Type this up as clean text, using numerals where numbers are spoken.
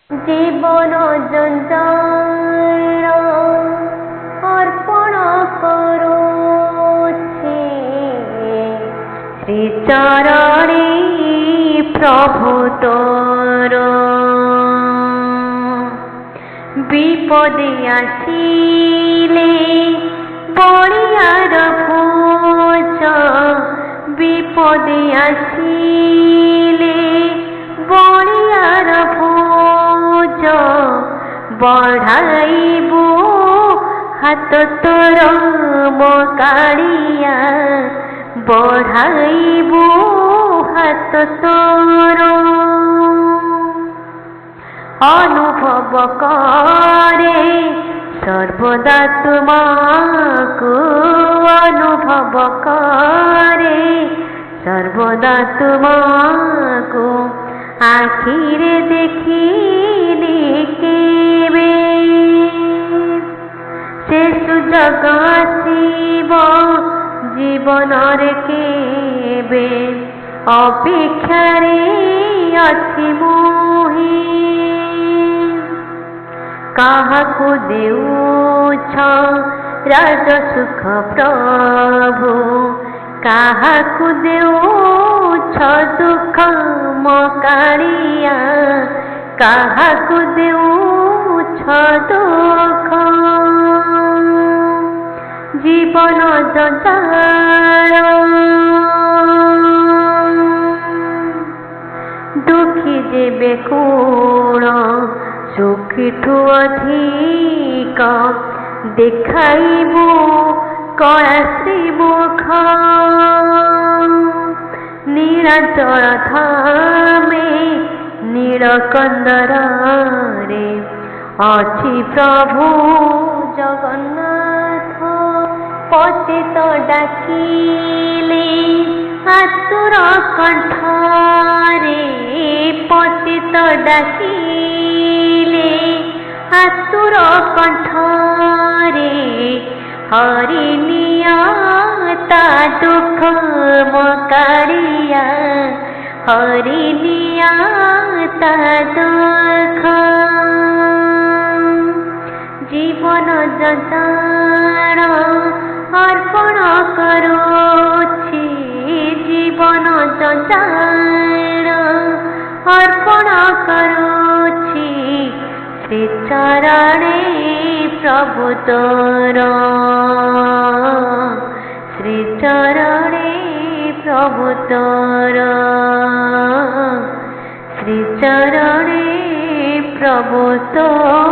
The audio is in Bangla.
জীবন জঞ্জাল অর্পণ করছি শ্রীচরণে প্রভু তোর। বিপদে আসিলে বলিয়ার ভোজ, বিপদে আসিলে বলিয়ার ভোজ, বঢ়াইব হাত তোর মকাড়িয়া, বঢ়াইব হাত তোর। অনুভব করে সর্বদা তোমাকু, অনুভব করে সর্বদা তোমাকু, আখিরে দেখিলে কেবে সে সুযোগ আসিব জীবনরে কেবে, অপেক্ষারে ଅଛି মোহি। কাহাকু দেউছ রাজ সুখ প্রভু, কাহাকু দেউছ দুঃখ মকাড়িয়া, কাহাকু দেউছ দুঃখ। জীবন জঞ্জাল দুঃখী যে বেকুল, সুখীঠু অধিক দেখাইব কলা শ্রীমুখ। নীଳାଚଳ ଧାମେ ନୀଳକନ୍ଦରରେ ଅଛି ପ୍ରଭୁ ଜଗନ୍ନାଥ। ପତିତ ଡାକିଲେ ଆତୁର କଣ୍ଠରେ, ପତିତ ଡାକିଲେ ଆତୁର କଣ୍ଠରେ, ହରି ନିଅ ତା ଦୁଃଖ ମକାଡ଼ିଆ, ହରି ନିଅ ତା ଦୁଃଖ। জীবন জঞ্জাল অর্পণ করছি, জীবন জঞ্জাল অর্পণ করছি শ্রীচরণে প্রভু তোর। শ্রীচরণে প্রভু তোর, শ্রীচরণে প্রভু তোর।